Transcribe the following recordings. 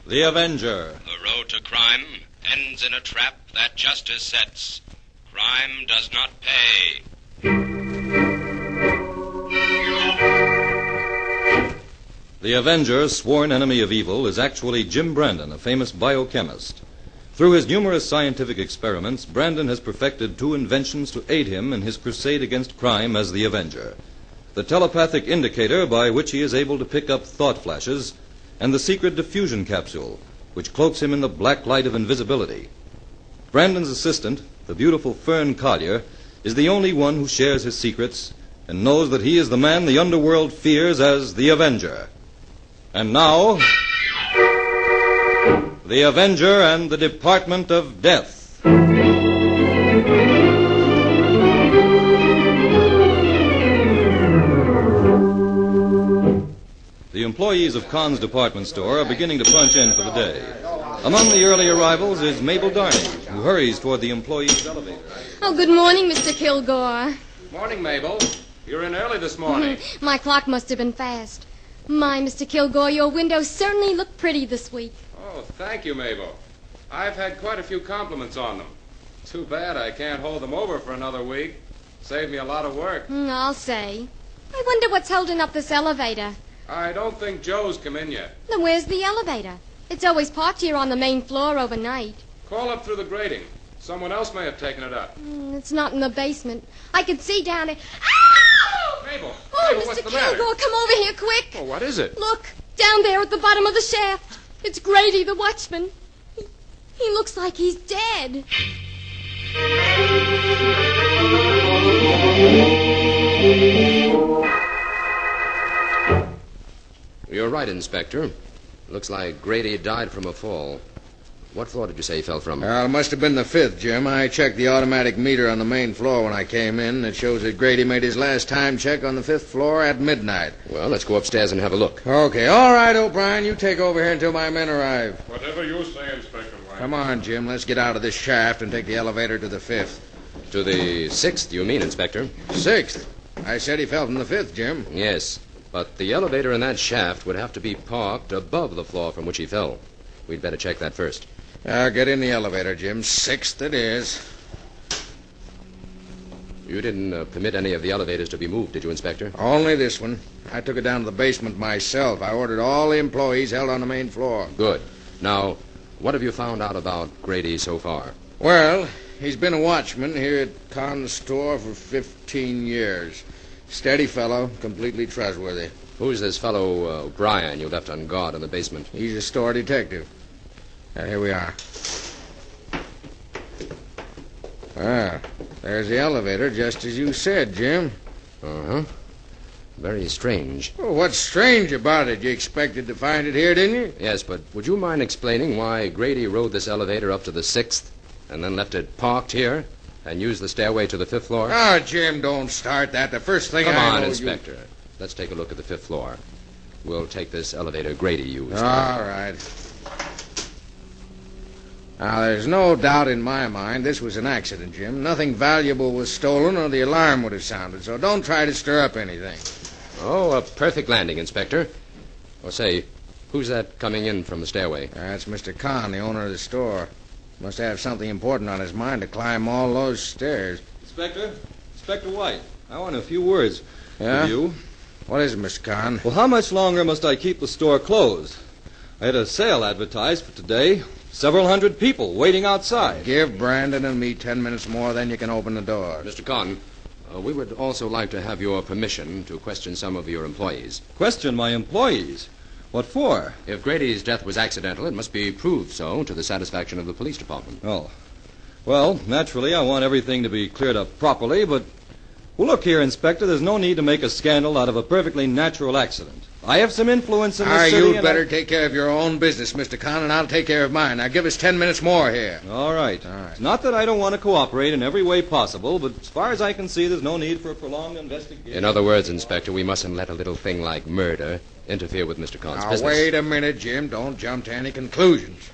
The Avenger. The road to crime ends in a trap that justice sets. Crime does not pay. The Avenger, sworn enemy of evil, is actually Jim Brandon, a famous biochemist. Through his numerous scientific experiments, Brandon has perfected two inventions to aid him in his crusade against crime as the Avenger: the telepathic indicator by which he is able to pick up thought flashes, and the secret diffusion capsule, which cloaks him in the black light of invisibility. Brandon's assistant, the beautiful Fern Collier, is the only one who shares his secrets and knows that he is the man the underworld fears as the Avenger. And now, the Avenger and the Department of Death. The employees of Kahn's department store are beginning to punch in for the day. Among the early arrivals is Mabel Darnay, who hurries toward the employee's elevator. Oh, good morning, Mr. Kilgore. Morning, Mabel. You're in early this morning. My clock must have been fast. My, Mr. Kilgore, your windows certainly look pretty this week. Oh, thank you, Mabel. I've had quite a few compliments on them. Too bad I can't hold them over for another week. Saved me a lot of work. I'll say. I wonder what's holding up this elevator. I don't think Joe's come in yet. Then where's the elevator? It's always parked here on the main floor overnight. Call up through the grating. Someone else may have taken it up. It's not in the basement. I can see down there. Ow! Mabel! Oh, Mabel, Mr. what's the matter? Kilgore, come over here quick. Oh, what is it? Look, down there at the bottom of the shaft. It's Grady, the watchman. He looks like he's dead. You're right, Inspector. Looks like Grady died from a fall. What floor did you say he fell from? Well, it must have been the fifth, Jim. I checked the automatic meter on the main floor when I came in. It shows that Grady made his last time check on the fifth floor at midnight. Well, let's go upstairs and have a look. Okay, all right, O'Brien. You take over here until my men arrive. Whatever you say, Inspector White. Come on, Jim. Let's get out of this shaft and take the elevator to the fifth. To the 6th, you mean, Inspector? Sixth? I said he fell from the fifth, Jim. Yes, but the elevator in that shaft would have to be parked above the floor from which he fell. We'd better check that first. Get in the elevator, Jim. Sixth it is. You didn't permit any of the elevators to be moved, did you, Inspector? Only this one. I took it down to the basement myself. I ordered all the employees held on the main floor. Good. Now, what have you found out about Grady so far? Well, he's been a watchman here at Kahn's store for 15 years. Steady fellow, completely trustworthy. Who's this fellow, O'Brien, you left on guard in the basement? He's a store detective. Here we are. There's the elevator, just as you said, Jim. Uh-huh. Very strange. Well, what's strange about it? You expected to find it here, didn't you? Yes, but would you mind explaining why Grady rode this elevator up to the 6th and then left it parked here and used the stairway to the 5th floor? Oh, Jim, don't start that. The first thing Come I on, know Inspector. Let's take a look at the 5th floor. We'll take this elevator Grady used. All right. Now, there's no doubt in my mind this was an accident, Jim. Nothing valuable was stolen or the alarm would have sounded, so don't try to stir up anything. Oh, a perfect landing, Inspector. Well, say, who's that coming in from the stairway? That's Mr. Kahn, the owner of the store. Must have something important on his mind to climb all those stairs. Inspector White, I want a few words Yeah? with you. What is it, Mr. Kahn? Well, how much longer must I keep the store closed? I had a sale advertised for today. Several hundred people waiting outside. Give Brandon and me 10 minutes more, then you can open the door. Mr. Kahn, we would also like to have your permission to question some of your employees. Question my employees? What for? If Grady's death was accidental, it must be proved so to the satisfaction of the police department. Oh. Well, naturally, I want everything to be cleared up properly, but... Well, look here, Inspector, there's no need to make a scandal out of a perfectly natural accident. I have some influence in this city, you better take care of your own business, Mr. Kahn, and I'll take care of mine. Now, give us 10 minutes more here. All right. It's not that I don't want to cooperate in every way possible, but as far as I can see, there's no need for a prolonged investigation. In other words, Inspector, we mustn't let a little thing like murder interfere with Mr. Kahn's Now, business. wait a minute, Jim. Don't jump to any conclusions.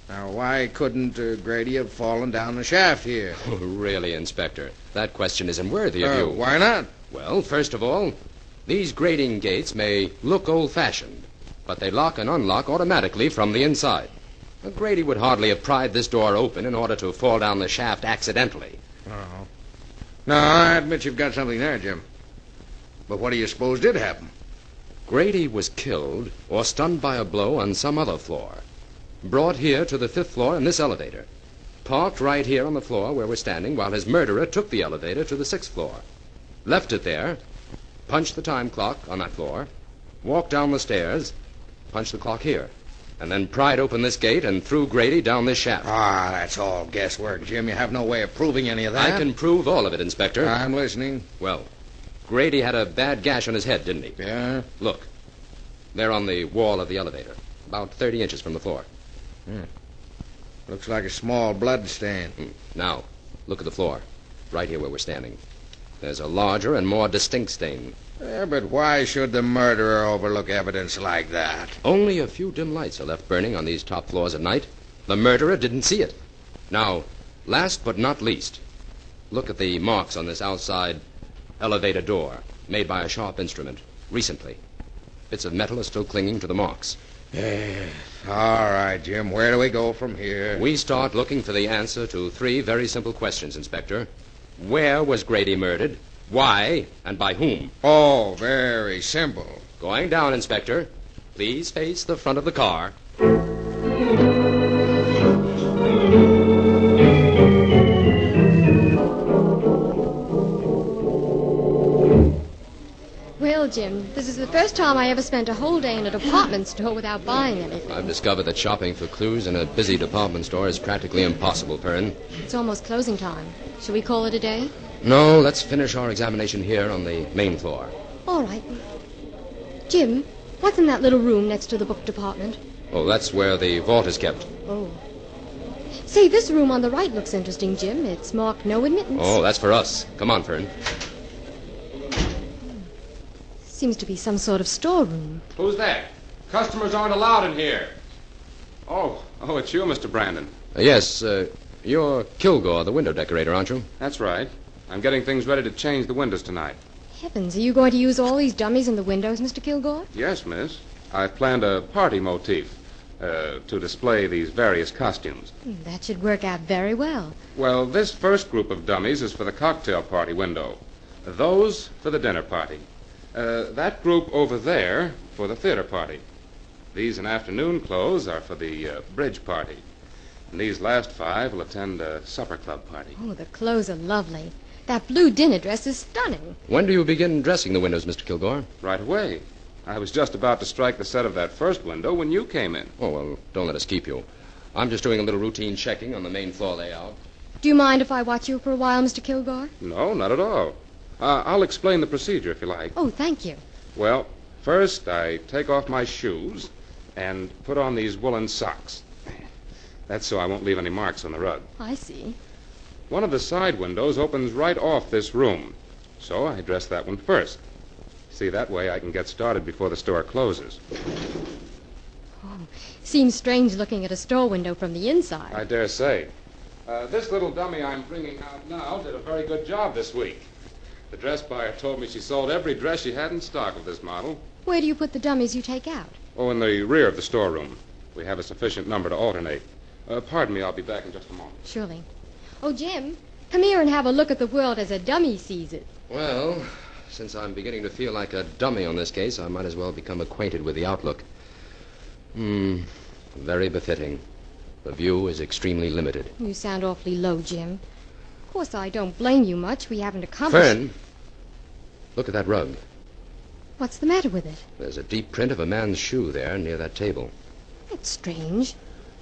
Now, why couldn't Grady have fallen down the shaft here? Really, Inspector, that question isn't worthy of you. Why not? Well, first of all, these grating gates may look old-fashioned, but they lock and unlock automatically from the inside. Grady would hardly have pried this door open in order to fall down the shaft accidentally. Oh. No, I admit you've got something there, Jim. But what do you suppose did happen? Grady was killed or stunned by a blow on some other floor. Brought here to the 5th floor in this elevator. Parked right here on the floor where we're standing while his murderer took the elevator to the 6th floor. Left it there, punched the time clock on that floor, walked down the stairs, punched the clock here, and then pried open this gate and threw Grady down this shaft. Ah, that's all guesswork, Jim. You have no way of proving any of that. I can prove all of it, Inspector. I'm listening. Well, Grady had a bad gash on his head, didn't he? Yeah? Look. There on the wall of the elevator. About 30 inches from the floor. Looks like a small blood stain. Now, look at the floor. Right here where we're standing. There's a larger and more distinct stain. Yeah, but why should the murderer overlook evidence like that? Only a few dim lights are left burning on these top floors at night. The murderer didn't see it. Now, last but not least, look at the marks on this outside elevator door, made by a sharp instrument, recently. Bits of metal are still clinging to the marks. All right, Jim, where do we go from here? We start looking for the answer to 3 very simple questions, Inspector. Where was Grady murdered? Why? And by whom? Oh, very simple. Going down, Inspector. Please face the front of the car. Well, Jim, this is the first time I ever spent a whole day in a department store without buying anything. I've discovered that shopping for clues in a busy department store is practically impossible, Perrin. It's almost closing time. Shall we call it a day? No, let's finish our examination here on the main floor. All right. Jim, what's in that little room next to the book department? Oh, that's where the vault is kept. Oh. Say, this room on the right looks interesting, Jim. It's marked no admittance. Oh, that's for us. Come on, Fern. Seems to be some sort of storeroom. Who's that? Customers aren't allowed in here. Oh, it's you, Mr. Brandon. Yes, you're Kilgore, the window decorator, aren't you? That's right. I'm getting things ready to change the windows tonight. Heavens, are you going to use all these dummies in the windows, Mr. Kilgore? Yes, miss. I've planned a party motif to display these various costumes. That should work out very well. Well, this first group of dummies is for the cocktail party window. Those for the dinner party. That group over there for the theater party. These in afternoon clothes are for the bridge party. And these last 5 will attend a supper club party. Oh, the clothes are lovely. That blue dinner dress is stunning. When do you begin dressing the windows, Mr. Kilgore? Right away. I was just about to strike the set of that first window when you came in. Oh, well, don't let us keep you. I'm just doing a little routine checking on the main floor layout. Do you mind if I watch you for a while, Mr. Kilgore? No, not at all. I'll explain the procedure if you like. Oh, thank you. Well, first I take off my shoes and put on these woolen socks. That's so I won't leave any marks on the rug. I see. One of the side windows opens right off this room, so I dress that one first. See, that way I can get started before the store closes. Oh, seems strange looking at a store window from the inside. I dare say. This little dummy I'm bringing out now did a very good job this week. The dress buyer told me she sold every dress she had in stock of this model. Where do you put the dummies you take out? Oh, in the rear of the storeroom. We have a sufficient number to alternate. Pardon me, I'll be back in just a moment. Surely. Oh, Jim, come here and have a look at the world as a dummy sees it. Well, since I'm beginning to feel like a dummy on this case, I might as well become acquainted with the outlook. Very befitting. The view is extremely limited. You sound awfully low, Jim. Of course, I don't blame you much. We haven't accomplished... Fern, look at that rug. What's the matter with it? There's a deep print of a man's shoe there near that table. That's strange.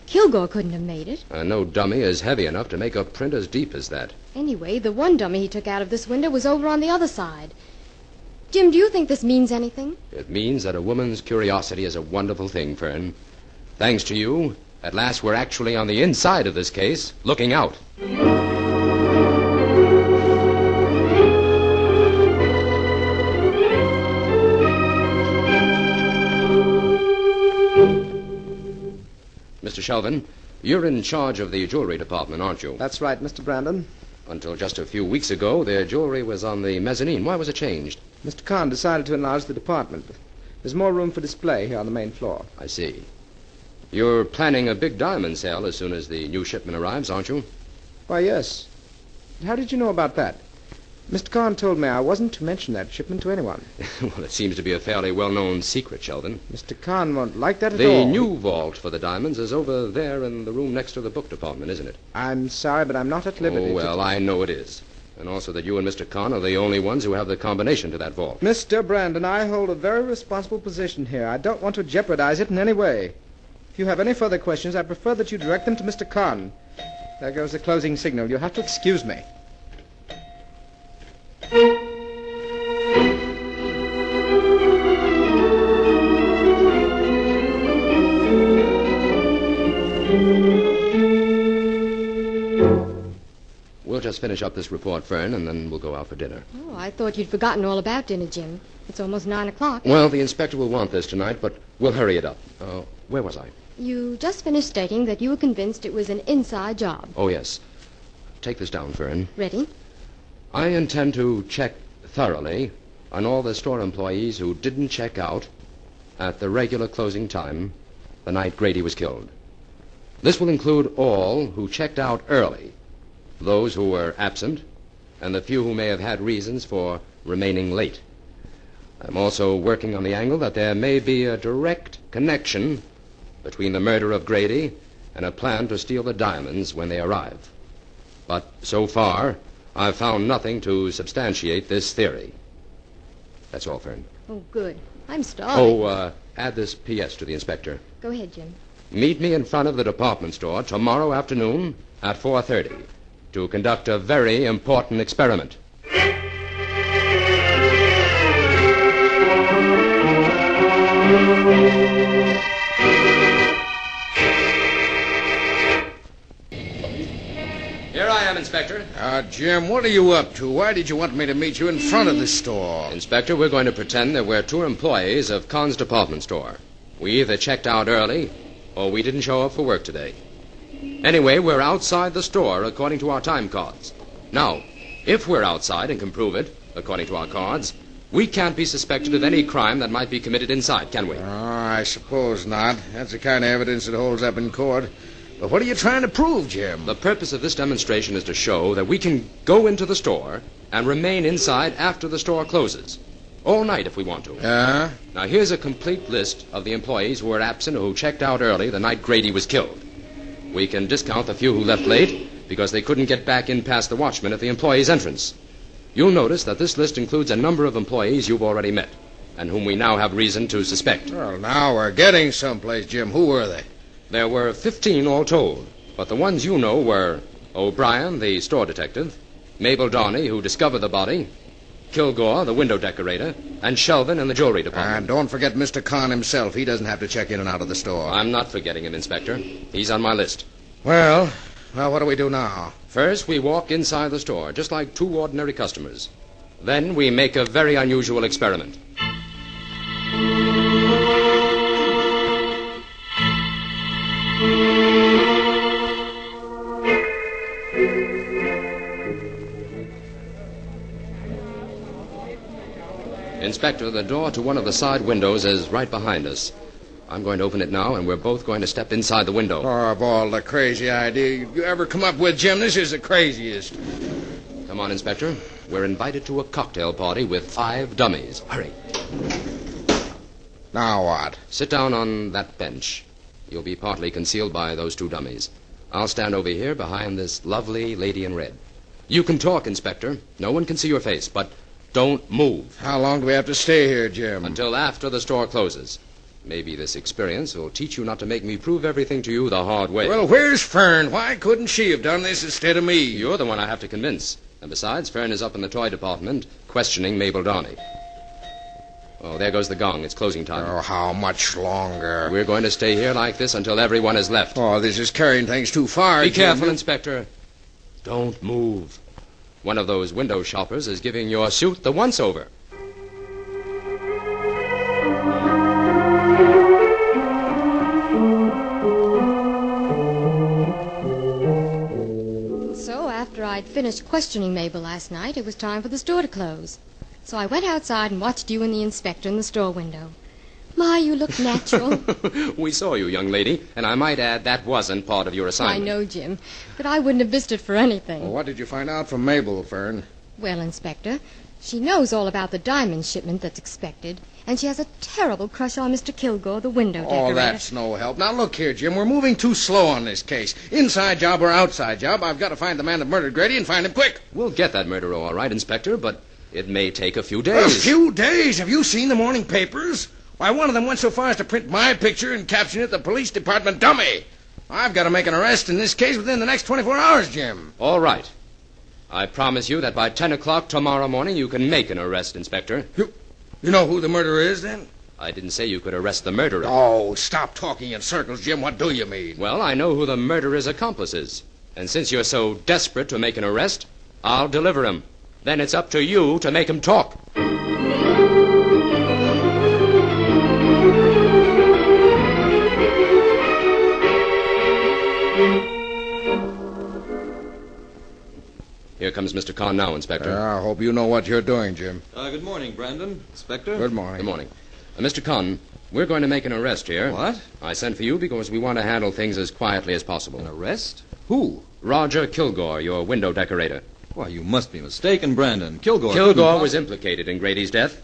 Kilgore couldn't have made it. No dummy is heavy enough to make a print as deep as that. Anyway, the one dummy he took out of this window was over on the other side. Jim, do you think this means anything? It means that a woman's curiosity is a wonderful thing, Fern. Thanks to you, at last we're actually on the inside of this case, looking out. Mr. Shelvin, You're in charge of the jewelry department, aren't you? That's right, Mr. Brandon. Until just a few weeks ago, their jewelry was on the mezzanine. Why was it changed? Mr. Kahn decided to enlarge the department. There's more room for display here on the main floor. I see. You're planning a big diamond sale as soon as the new shipment arrives, aren't you? Why, yes. How did you know about that? Mr. Kahn told me I wasn't to mention that shipment to anyone. Well, it seems to be a fairly well-known secret, Sheldon. Mr. Kahn won't like that at all. The new vault for the diamonds is over there in the room next to the book department, isn't it? I'm sorry, but I'm not at liberty Oh, well, I know it is. And also that you and Mr. Kahn are the only ones who have the combination to that vault. Mr. Brandon, I hold a very responsible position here. I don't want to jeopardize it in any way. If you have any further questions, I prefer that you direct them to Mr. Kahn. There goes the closing signal. You'll have to excuse me. We'll just finish up this report, Fern, and then we'll go out for dinner. Oh, I thought you'd forgotten all about dinner, Jim. It's almost 9 o'clock. Well, the inspector will want this tonight, but we'll hurry it up. Where was I? You just finished stating that you were convinced it was an inside job. Oh, yes. Take this down, Fern. Ready? I intend to check thoroughly on all the store employees who didn't check out at the regular closing time the night Grady was killed. This will include all who checked out early, those who were absent, and the few who may have had reasons for remaining late. I'm also working on the angle that there may be a direct connection between the murder of Grady and a plan to steal the diamonds when they arrive. But so far, I've found nothing to substantiate this theory. That's all, Fern. Oh, good. I'm starving. Add this P.S. to the inspector. Go ahead, Jim. Meet me in front of the department store tomorrow afternoon at 4:30 to conduct a very important experiment. Here I am, Inspector. Jim, what are you up to? Why did you want me to meet you in front of the store? Inspector, we're going to pretend that we're two employees of Kahn's department store. We either checked out early or we didn't show up for work today. Anyway, we're outside the store according to our time cards. Now, if we're outside and can prove it, according to our cards, we can't be suspected of any crime that might be committed inside, can we? I suppose not. That's the kind of evidence that holds up in court. But what are you trying to prove, Jim? The purpose of this demonstration is to show that we can go into the store and remain inside after the store closes. All night if we want to. Now, here's a complete list of the employees who were absent or who checked out early the night Grady was killed. We can discount the few who left late because they couldn't get back in past the watchman at the employee's entrance. You'll notice that this list includes a number of employees you've already met and whom we now have reason to suspect. Well, now we're getting someplace, Jim. Who were they? There were 15 all told, but the ones you know were O'Brien, the store detective, Mabel Darney, who discovered the body, Kilgore, the window decorator, and Shelvin in the jewelry department. And don't forget Mr. Kahn himself. He doesn't have to check in and out of the store. I'm not forgetting him, Inspector. He's on my list. Well, what do we do now? First, we walk inside the store, just like two ordinary customers. Then we make a very unusual experiment. Inspector, the door to one of the side windows is right behind us. I'm going to open it now, and we're both going to step inside the window. Oh, of all the crazy ideas you ever come up with, Jim, this is the craziest. Come on, Inspector. We're invited to a cocktail party with 5 dummies. Hurry. Now what? Sit down on that bench. You'll be partly concealed by those 2 dummies. I'll stand over here behind this lovely lady in red. You can talk, Inspector. No one can see your face, but don't move. How long do we have to stay here, Jim? Until after the store closes. Maybe this experience will teach you not to make me prove everything to you the hard way. Well, where's Fern? Why couldn't she have done this instead of me? You're the one I have to convince. And besides, Fern is up in the toy department questioning Mabel Darney. Oh, there goes the gong. It's closing time. Oh, how much longer? We're going to stay here like this until everyone has left. Oh, this is carrying things too far, Be Jim. careful, Inspector. Don't move. One of those window shoppers is giving your suit the once-over. finished questioning Mabel last night, it was time for the store to close. So I went outside and watched you and the inspector in the store window. My, you look natural. We saw you, young lady, and I might add that wasn't part of your I assignment. know, Jim, but I wouldn't have missed it for anything. Well, what did you find out from Mabel, Fern? Well, Inspector, she knows all about the diamond shipment that's expected, and she has a terrible crush on Mr. Kilgore, the window decorator. Oh, that's no help. Now, look here, Jim. We're moving too slow on this case. Inside job or outside job, I've got to find the man that murdered Grady and find him quick. We'll get that murderer all right, Inspector, but it may take a few A days. few days? Have you seen the morning papers? Why, one of them went so far as to print my picture and caption it the police department dummy. I've got to make an arrest in this case within the next 24 hours, Jim. All right. I promise you that by 10 o'clock tomorrow morning you can make an arrest, Inspector. You know who the murderer is, then? I didn't say you could arrest the murderer. Oh, stop talking in circles, Jim. What do you mean? Well, I know who the murderer's accomplice is. And since you're so desperate to make an arrest, I'll deliver him. Then it's up to you to make him talk. Here comes Mr. Kahn now, Inspector. I hope you know what you're doing, Jim. Good morning, Brandon. Inspector. Good morning. Good morning. Mr. Kahn, we're going to make an arrest here. What? I sent for you because we want to handle things as quietly as possible. An arrest? Who? Roger Kilgore, your window decorator. Why, you must be mistaken, Brandon. Kilgore was implicated in Grady's death.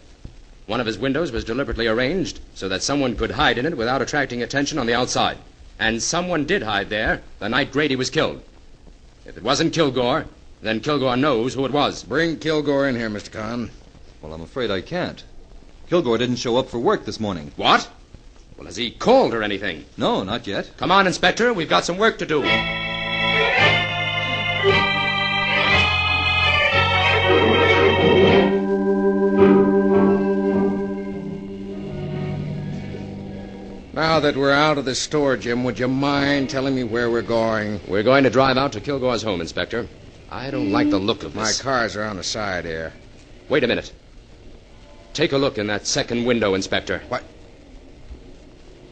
One of his windows was deliberately arranged so that someone could hide in it without attracting attention on the outside. And someone did hide there the night Grady was killed. If it wasn't Kilgore, then Kilgore knows who it was. Bring Kilgore in here, Mr. Kahn. Well, I'm afraid I can't. Kilgore didn't show up for work this morning. What? Well, has he called or anything? No, not yet. Come on, Inspector. We've got some work to do. Now that we're out of the store, Jim, would you mind telling me where we're going? We're going to drive out to Kilgore's home, Inspector. I don't like the look of My this. cars are on the side here. Wait a minute. Take a look in that second window, Inspector.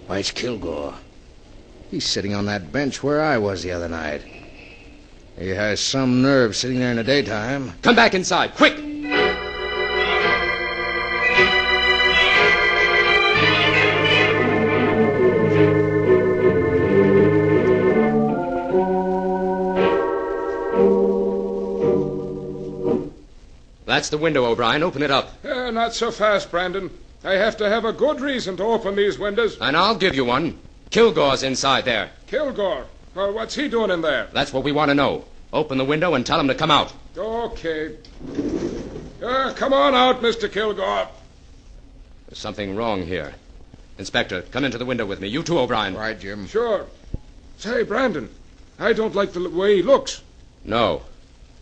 Why, it's Kilgore. He's sitting on that bench where I was the other night. He has some nerve sitting there in the daytime. Come back inside, quick! That's the window, O'Brien. Open it up. Not so fast, Brandon. I have to have a good reason to open these windows. And I'll give you one. Kilgore's inside there. Kilgore? Well, what's he doing in there? That's what we want to know. Open the window and tell him to come out. Okay. Come on out, Mr. Kilgore. There's something wrong here. Inspector, come into the window with me. You too, O'Brien. Right, Jim. Sure. Say, Brandon, I don't like the way he looks. No.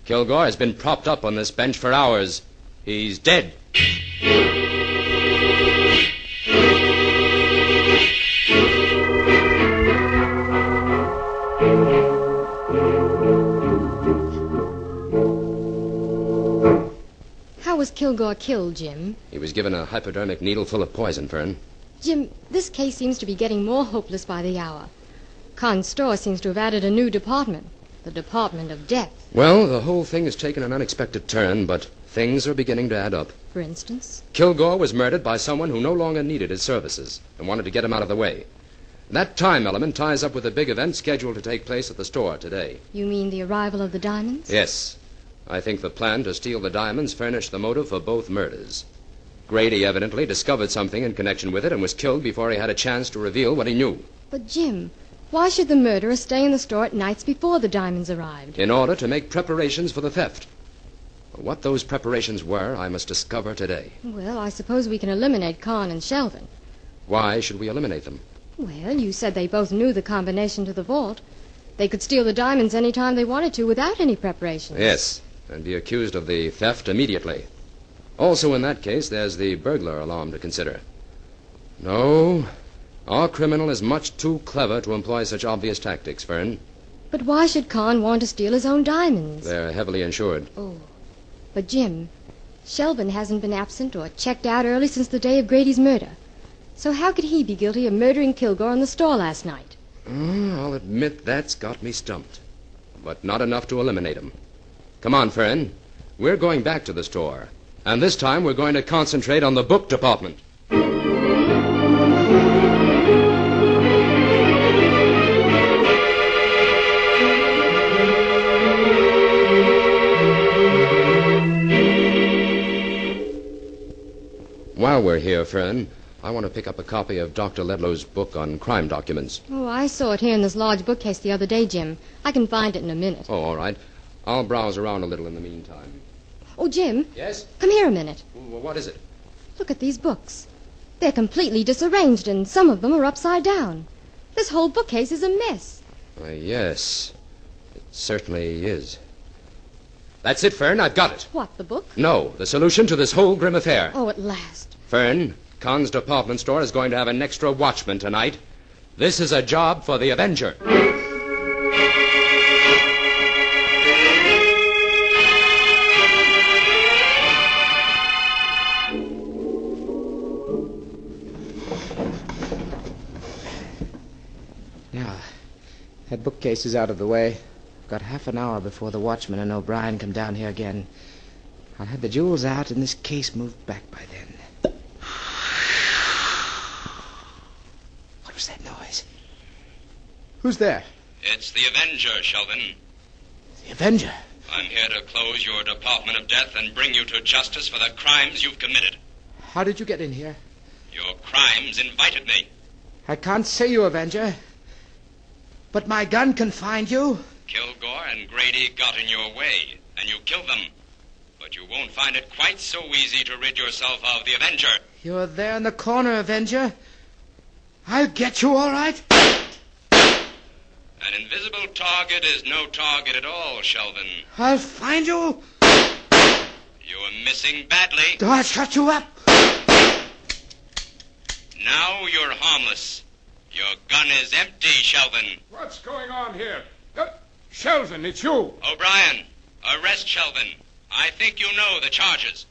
Kilgore has been propped up on this bench for hours. He's dead. How was Kilgore killed, Jim? He was given a hypodermic needle full of poison, Fern. Jim, this case seems to be getting more hopeless by the hour. Khan's store seems to have added a new department. The Department of Death. Well, the whole thing has taken an unexpected turn, but things are beginning to add up. For instance? Kilgore was murdered by someone who no longer needed his services and wanted to get him out of the way. That time element ties up with the big event scheduled to take place at the store today. You mean the arrival of the diamonds? Yes. I think the plan to steal the diamonds furnished the motive for both murders. Grady evidently discovered something in connection with it and was killed before he had a chance to reveal what he knew. But, Jim, why should the murderer stay in the store at nights before the diamonds arrived? In order to make preparations for the theft. What those preparations were, I must discover today. Well, I suppose we can eliminate Khan and Shelvin. Why should we eliminate them? Well, you said they both knew the combination to the vault. They could steal the diamonds any time they wanted to without any preparations. Yes, and be accused of the theft immediately. Also, in that case, there's the burglar alarm to consider. No, our criminal is much too clever to employ such obvious tactics, Fern. But why should Khan want to steal his own diamonds? They're heavily insured. Oh. But, Jim, Shelvin hasn't been absent or checked out early since the day of Grady's murder. So how could he be guilty of murdering Kilgore in the store last night? I'll admit that's got me stumped. But not enough to eliminate him. Come on, Fern. We're going back to the store. And this time we're going to concentrate on the book department. While we're here, Fern, I want to pick up a copy of Dr. Ledlow's book on crime documents. Oh, I saw it here in this large bookcase the other day, Jim. I can find it in a minute. Oh, all right. I'll browse around a little in the meantime. Oh, Jim. Yes? Come here a minute. Well, what is it? Look at these books. They're completely disarranged, and some of them are upside down. This whole bookcase is a mess. Yes. It certainly is. That's it, Fern. I've got it. What, the book? No, the solution to this whole grim affair. Oh, at last. Fern, Con's department store is going to have an extra watchman tonight. This is a job for the Avenger. Now, that bookcase is out of the way. Got half an hour before the watchman and O'Brien come down here again. I'll have the jewels out and this case moved back by then. What was that noise? Who's there? It's the Avenger, Sheldon. The Avenger? I'm here to close your Department of Death and bring you to justice for the crimes you've committed. How did you get in here? Your crimes invited me. I can't see you, Avenger. But my gun can find you. Kilgore and Grady got in your way, and you killed them. But you won't find it quite so easy to rid yourself of the Avenger. You're there in the corner, Avenger. I'll get you, all right? An invisible target is no target at all, Sheldon. I'll find you. You are missing badly. I'll shut you up. Now you're harmless. Your gun is empty, Sheldon. What's going on here? Sheldon, it's you. O'Brien, arrest Sheldon. I think you know the charges.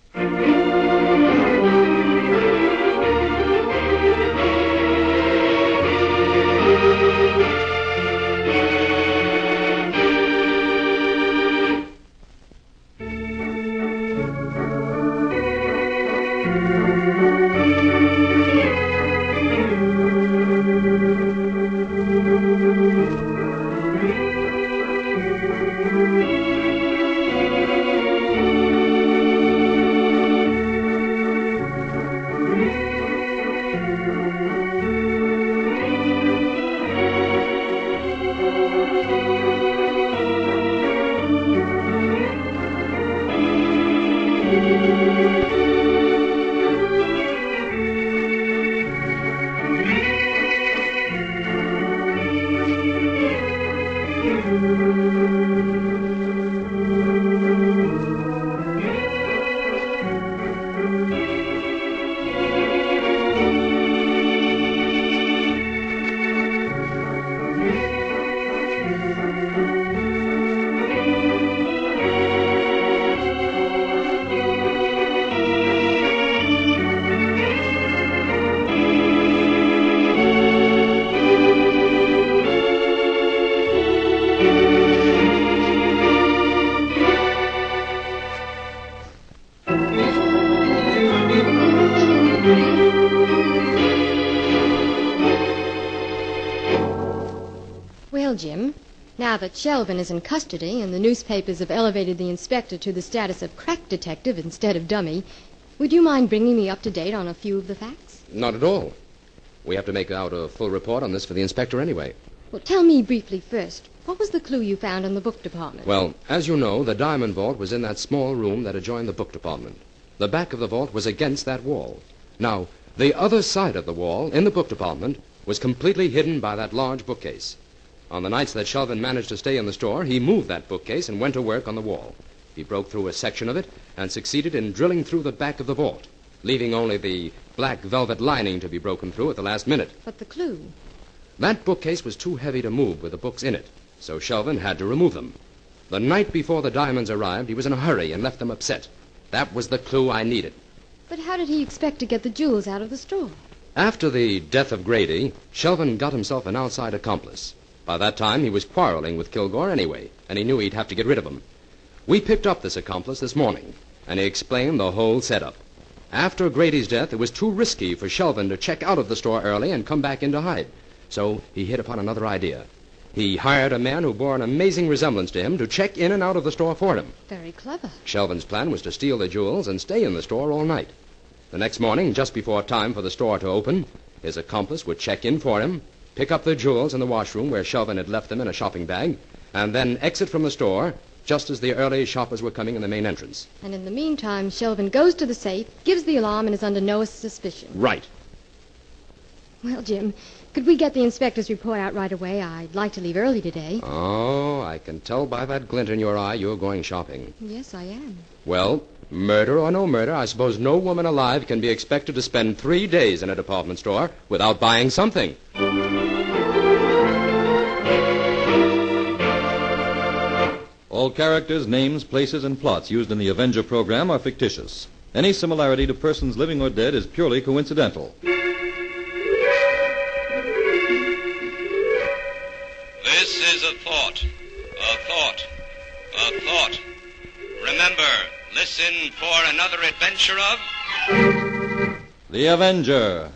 Well, Jim, now that Shelvin is in custody and the newspapers have elevated the inspector to the status of crack detective instead of dummy, would you mind bringing me up to date on a few of the facts? Not at all. We have to make out a full report on this for the inspector anyway. Well, tell me briefly first, what was the clue you found in the book department? Well, as you know, the diamond vault was in that small room that adjoined the book department. The back of the vault was against that wall. Now, the other side of the wall, in the book department, was completely hidden by that large bookcase. On the nights that Shelvin managed to stay in the store, he moved that bookcase and went to work on the wall. He broke through a section of it and succeeded in drilling through the back of the vault, leaving only the black velvet lining to be broken through at the last minute. But the clue? That bookcase was too heavy to move with the books in it, so Shelvin had to remove them. The night before the diamonds arrived, he was in a hurry and left them upset. That was the clue I needed. But how did he expect to get the jewels out of the store? After the death of Grady, Shelvin got himself an outside accomplice. By that time, he was quarreling with Kilgore anyway, and he knew he'd have to get rid of him. We picked up this accomplice this morning, and he explained the whole setup. After Grady's death, it was too risky for Shelvin to check out of the store early and come back in to hide. So he hit upon another idea. He hired a man who bore an amazing resemblance to him to check in and out of the store for him. Very clever. Shelvin's plan was to steal the jewels and stay in the store all night. The next morning, just before time for the store to open, his accomplice would check in for him, pick up the jewels in the washroom where Shelvin had left them in a shopping bag, and then exit from the store just as the early shoppers were coming in the main entrance. And in the meantime, Shelvin goes to the safe, gives the alarm, and is under no suspicion. Right. Well, Jim, could we get the inspector's report out right away? I'd like to leave early today. Oh, I can tell by that glint in your eye you're going shopping. Yes, I am. Well, murder or no murder, I suppose no woman alive can be expected to spend 3 days in a department store without buying something. All characters, names, places, and plots used in the Avenger program are fictitious. Any similarity to persons living or dead is purely coincidental. This is a thought. A thought. A thought. Remember, listen for another adventure of... The Avenger.